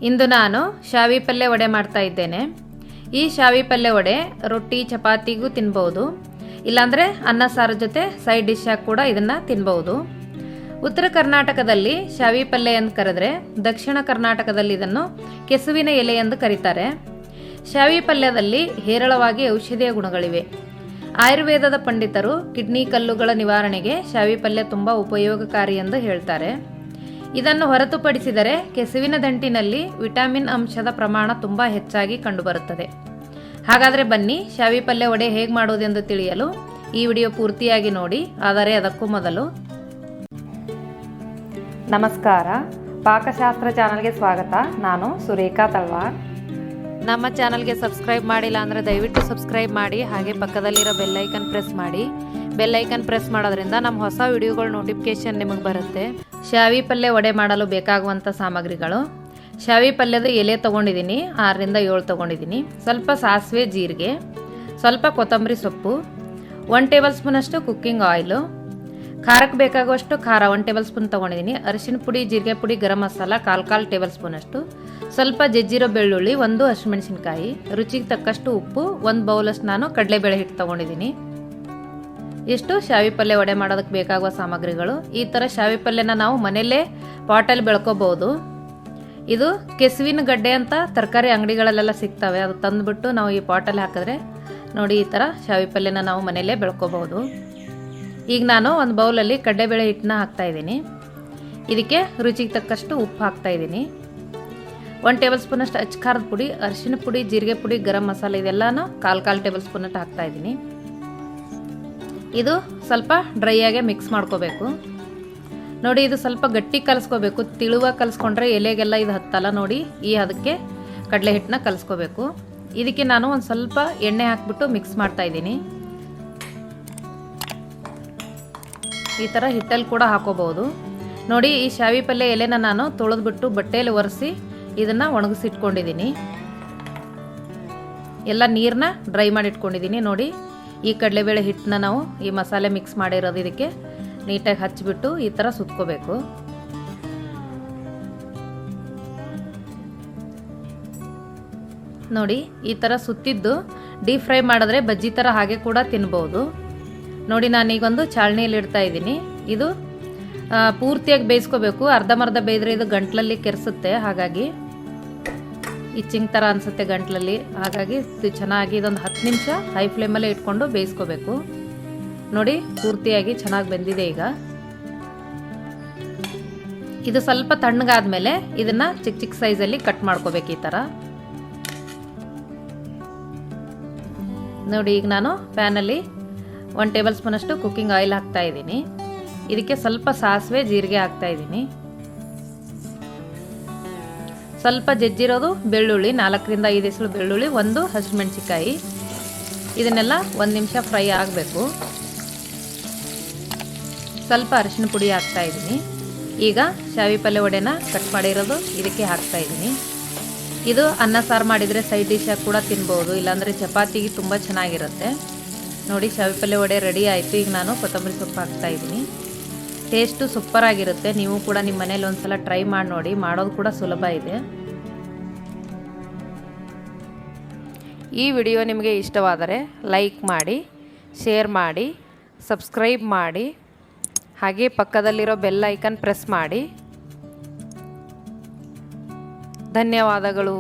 ಇಂದು ನಾನು ಶಾವಿ ಪಲ್ಯ ವಡೆ ಮಾಡ್ತಾ ಇದ್ದೇನೆ. ಈ ಶಾವಿ ಪಲ್ಯ ವಡೆ ರೊಟ್ಟಿ ಚಪಾತಿಗೂ ತಿನ್ಬಹುದು, ಇಲ್ಲಾಂದರೆ ಅನ್ನ ಸಾರು ಜೊತೆ ಸೈಡ್ ಡಿಶ್ ಆಗಿ ಕೂಡ ಇದನ್ನು ತಿನ್ಬಹುದು. ಉತ್ತರ ಕರ್ನಾಟಕದಲ್ಲಿ ಶಾವಿ ಪಲ್ಯ ಎಂದು ಕರೆದರೆ, ದಕ್ಷಿಣ ಕರ್ನಾಟಕದಲ್ಲಿ ಇದನ್ನು ಕೆಸುವಿನ ಎಲೆ ಎಂದು ಕರೀತಾರೆ. ಶಾವಿ ಪಲ್ಯದಲ್ಲಿ ಹೇರಳವಾಗಿ ಔಷಧೀಯ ಗುಣಗಳಿವೆ. ಆಯುರ್ವೇದದ ಪಂಡಿತರು ಕಿಡ್ನಿ ಕಲ್ಲುಗಳ ನಿವಾರಣೆಗೆ ಶಾವಿ ಪಲ್ಯ ತುಂಬ ಉಪಯೋಗಕಾರಿ ಎಂದು ಹೇಳ್ತಾರೆ. ಇದನ್ನು ಹೊರತುಪಡಿಸಿದರೆ ಕೆಸುವಿನ ದಂಟಿನಲ್ಲಿ ವಿಟಮಿನ್ ಅಂಶದ ಪ್ರಮಾಣ ತುಂಬ ಹೆಚ್ಚಾಗಿ ಕಂಡುಬರುತ್ತದೆ. ಹಾಗಾದರೆ ಬನ್ನಿ ಶಾವಿ ಪಲ್ಯ ವಡೆ ಹೇಗೆ ಮಾಡೋದೆಂದು ತಿಳಿಯಲು ಈ ವಿಡಿಯೋ ಪೂರ್ತಿಯಾಗಿ ನೋಡಿ. ಆದರೆ ಅದಕ್ಕೂ ಮೊದಲು ನಮಸ್ಕಾರ, ಪಾಕಶಾಸ್ತ್ರ ಚಾನಲ್ಗೆ ಸ್ವಾಗತ. ನಾನು ಸುರೇಖಾ ತಳವಾರ್. ನಮ್ಮ ಚಾನಲ್ಗೆ ಸಬ್ಸ್ಕ್ರೈಬ್ ಮಾಡಿಲ್ಲ ಅಂದರೆ ದಯವಿಟ್ಟು ಸಬ್ಸ್ಕ್ರೈಬ್ ಮಾಡಿ, ಹಾಗೆ ಪಕ್ಕದಲ್ಲಿರೋ ಬೆಲ್ಲೈಕನ್ ಪ್ರೆಸ್ ಮಾಡಿ. ಬೆಲ್ಲೈಕನ್ ಪ್ರೆಸ್ ಮಾಡೋದ್ರಿಂದ ನಮ್ಮ ಹೊಸ ವಿಡಿಯೋಗಳ ನೋಟಿಫಿಕೇಶನ್ ನಿಮಗೆ ಬರುತ್ತೆ. ಶಾವಿ ಪಲ್ಯ ವಡೆ ಮಾಡಲು ಬೇಕಾಗುವಂಥ ಸಾಮಗ್ರಿಗಳು: ಶಾವಿ ಪಲ್ಯದ ಎಲೆ ತೊಗೊಂಡಿದ್ದೀನಿ, 6ರಿಂದ 7 ತೊಗೊಂಡಿದ್ದೀನಿ. ಸ್ವಲ್ಪ ಸಾಸಿವೆ ಜೀರಿಗೆ, ಸ್ವಲ್ಪ ಕೊತ್ತಂಬರಿ ಸೊಪ್ಪು, 1 ಟೇಬಲ್ ಸ್ಪೂನಷ್ಟು ಕುಕ್ಕಿಂಗ್ ಆಯಿಲು, ಖಾರಕ್ಕೆ ಬೇಕಾಗುವಷ್ಟು ಖಾರ 1 ಟೇಬಲ್ ಸ್ಪೂನ್ ತೊಗೊಂಡಿದ್ದೀನಿ. ಅರಿಶಿನ ಪುಡಿ, ಜೀರಿಗೆ ಪುಡಿ, ಗರಂ ಮಸಾಲ 1/4 ಟೇಬಲ್ ಸ್ಪೂನಷ್ಟು, ಸ್ವಲ್ಪ ಜಜ್ಜಿರೋ ಬೆಳ್ಳುಳ್ಳಿ, 1 ಹಸಿಮೆಣಸಿನಕಾಯಿ, ರುಚಿಗೆ ತಕ್ಕಷ್ಟು ಉಪ್ಪು, 1 ಬೌಲಷ್ಟು ನಾನು ಕಡಲೆಬೇಳೆ ಹಿಟ್ಟು ತೊಗೊಂಡಿದ್ದೀನಿ. ಇಷ್ಟು ಶಾವಿ ಪಲ್ಯ ವಡೆ ಮಾಡೋದಕ್ಕೆ ಬೇಕಾಗುವ ಸಾಮಗ್ರಿಗಳು. ಈ ಥರ ಶಾವಿ ಪಲ್ಯನ ನಾವು ಮನೆಯಲ್ಲೇ ಪಾಟಲ್ಲಿ ಬೆಳ್ಕೋಬಹುದು. ಇದು ಕೆಸುವಿನ ಗಡ್ಡೆ ಅಂತ ತರಕಾರಿ ಅಂಗಡಿಗಳಲ್ಲೆಲ್ಲ ಸಿಗ್ತವೆ. ಅದು ತಂದುಬಿಟ್ಟು ನಾವು ಈ ಪಾಟಲ್ಲಿ ಹಾಕಿದ್ರೆ ನೋಡಿ, ಈ ಥರ ಶಾವಿ ಪಲ್ಯನ ನಾವು ಮನೆಯಲ್ಲೇ ಬೆಳ್ಕೋಬಹುದು. ಈಗ ನಾನು ಒಂದು ಬೌಲಲ್ಲಿ ಕಡಲೆಬೇಳೆ ಹಿಟ್ಟನ್ನ ಹಾಕ್ತಾಯಿದ್ದೀನಿ. ಇದಕ್ಕೆ ರುಚಿಗೆ ತಕ್ಕಷ್ಟು ಉಪ್ಪು ಹಾಕ್ತಾಯಿದ್ದೀನಿ. 1 ಟೇಬಲ್ ಸ್ಪೂನಷ್ಟು ಅಚ್ಚ ಖಾರದ ಪುಡಿ, ಅರಿಶಿನ ಪುಡಿ, ಜೀರಿಗೆ ಪುಡಿ, ಗರಂ ಮಸಾಲೆ ಇದೆಲ್ಲನೂ 1/4 ಟೇಬಲ್ ಸ್ಪೂನಷ್ಟು ಹಾಕ್ತಾಯಿದ್ದೀನಿ. ಇದು ಸ್ವಲ್ಪ ಡ್ರೈ ಆಗಿ ಮಿಕ್ಸ್ ಮಾಡ್ಕೋಬೇಕು. ನೋಡಿ, ಇದು ಸ್ವಲ್ಪ ಗಟ್ಟಿ ಕಲಿಸ್ಕೋಬೇಕು. ತಿಳುವಾಗಿ ಕಲಿಸ್ಕೊಂಡ್ರೆ ಎಲೆಗೆಲ್ಲ ಇದು ಹತ್ತಲ್ಲ. ನೋಡಿ, ಈ ಅದಕ್ಕೆ ಕಡಲೆ ಹಿಟ್ಟನ್ನ ಕಲಿಸ್ಕೋಬೇಕು. ಇದಕ್ಕೆ ನಾನು ಒಂದು ಸ್ವಲ್ಪ ಎಣ್ಣೆ ಹಾಕ್ಬಿಟ್ಟು ಮಿಕ್ಸ್ ಮಾಡ್ತಾಯಿದ್ದೀನಿ. ಈ ಥರ ಹಿಟ್ಟಲ್ಲಿ ಕೂಡ ಹಾಕೋಬಹುದು. ನೋಡಿ, ಈ ಶಾವಿ ಪಲ್ಯ ಎಲೆನ ನಾನು ತೊಳೆದ್ಬಿಟ್ಟು ಬಟ್ಟೆಯಲ್ಲಿ ಒರೆಸಿ ಇದನ್ನು ಒಣಗಿಸಿಟ್ಕೊಂಡಿದ್ದೀನಿ. ಎಲ್ಲ ನೀರನ್ನ ಡ್ರೈ ಮಾಡಿ ಇಟ್ಕೊಂಡಿದ್ದೀನಿ. ನೋಡಿ, ಈ ಕಡಲೆಬೇಳೆ ಹಿಟ್ಟನ್ನ ನಾವು ಈ ಮಸಾಲೆ ಮಿಕ್ಸ್ ಮಾಡಿರೋದು ಇದಕ್ಕೆ ನೀಟಾಗಿ ಹಚ್ಚಿಬಿಟ್ಟು ಈ ಥರ ಸುತ್ಕೋಬೇಕು. ನೋಡಿ, ಈ ಥರ ಸುತ್ತಿದ್ದು ಡೀಪ್ ಫ್ರೈ ಮಾಡಿದ್ರೆ ಬಜ್ಜಿ ಥರ ಹಾಗೆ ಕೂಡ ತಿನ್ಬೋದು. ನೋಡಿ, ನಾನೀಗೊಂದು ಚಾಳಣಿಯಲ್ಲಿ ಇಡ್ತಾ ಇದ್ದೀನಿ. ಇದು ಪೂರ್ತಿಯಾಗಿ ಬೇಯಿಸ್ಕೋಬೇಕು. ಅರ್ಧಂಬರ್ಧ ಬೇಯಿದ್ರೆ ಇದು ಗಂಟ್ಲಲ್ಲಿ ಕೆರೆಸುತ್ತೆ. ಹಾಗಾಗಿ ಇಚ್ಚಿಂಗ್ ಥರ ಅನಿಸುತ್ತೆ ಗಂಟ್ಲಲ್ಲಿ. ಹಾಗಾಗಿ ಚೆನ್ನಾಗಿ ಇದೊಂದು 10 ನಿಮಿಷ ಹೈ ಫ್ಲೇಮಲ್ಲೇ ಇಟ್ಕೊಂಡು ಬೇಯಿಸ್ಕೋಬೇಕು. ನೋಡಿ, ಪೂರ್ತಿಯಾಗಿ ಚೆನ್ನಾಗಿ ಬೆಂದಿದೆ. ಈಗ ಇದು ಸ್ವಲ್ಪ ತಣ್ಣಗಾದ್ಮೇಲೆ ಇದನ್ನು ಚಿಕ್ಕ ಚಿಕ್ಕ ಸೈಜಲ್ಲಿ ಕಟ್ ಮಾಡ್ಕೋಬೇಕು ಈ ಥರ. ನೋಡಿ, ಈಗ ನಾನು ಪ್ಯಾನಲ್ಲಿ 1 ಟೇಬಲ್ ಸ್ಪೂನಷ್ಟು ಕುಕ್ಕಿಂಗ್ ಆಯಿಲ್ ಹಾಕ್ತಾ ಇದ್ದೀನಿ. ಇದಕ್ಕೆ ಸ್ವಲ್ಪ ಸಾಸಿವೆ ಜೀರಿಗೆ ಹಾಕ್ತಾ ಇದ್ದೀನಿ. ಸ್ವಲ್ಪ ಜಜ್ಜಿರೋದು ಬೆಳ್ಳುಳ್ಳಿ, 4ರಿಂದ 5 ಎಸಳು ಬೆಳ್ಳುಳ್ಳಿ, 1 ಹಸಿಮೆಣಸಿಕಾಯಿ. ಇದನ್ನೆಲ್ಲ 1 ನಿಮಿಷ ಫ್ರೈ ಆಗಬೇಕು. ಸ್ವಲ್ಪ ಅರಿಶಿನ ಪುಡಿ ಹಾಕ್ತಾ ಇದ್ದೀನಿ. ಈಗ ಶಾವಿ ಪಲ್ಯ ವಡೆನ ಕಟ್ ಮಾಡಿರೋದು ಇದಕ್ಕೆ ಹಾಕ್ತಾ ಇದ್ದೀನಿ. ಇದು ಅನ್ನ ಸಾರು ಮಾಡಿದರೆ ಸೈಡ್ ಡಿಶ್ ಆಗಿ ಕೂಡ ತಿನ್ಬೋದು, ಇಲ್ಲಾಂದರೆ ಚಪಾತಿಗೆ ತುಂಬ ಚೆನ್ನಾಗಿರುತ್ತೆ. ನೋಡಿ, ಶಾವಿ ಪಲ್ಯ ವಡೆ ರೆಡಿ ಆಯಿತು. ಈಗ ನಾನು ಕೊತ್ತಂಬರಿ ಸೊಪ್ಪು ಹಾಕ್ತಾ ಇದ್ದೀನಿ. ಟೇಸ್ಟು ಸೂಪರಾಗಿರುತ್ತೆ. ನೀವು ಕೂಡ ನಿಮ್ಮ ಮನೇಲಿ ಒಂದ್ಸಲ ಟ್ರೈ ಮಾಡಿ ನೋಡಿ. ಮಾಡೋದು ಕೂಡ ಸುಲಭ ಇದೆ. ಈ ವಿಡಿಯೋ ನಿಮಗೆ ಇಷ್ಟವಾದರೆ ಲೈಕ್ ಮಾಡಿ, ಶೇರ್ ಮಾಡಿ, ಸಬ್ಸ್ಕ್ರೈಬ್ ಮಾಡಿ, ಹಾಗೆ ಪಕ್ಕದಲ್ಲಿರೋ ಬೆಲ್ ಐಕನ್ ಪ್ರೆಸ್ ಮಾಡಿ. ಧನ್ಯವಾದಗಳು.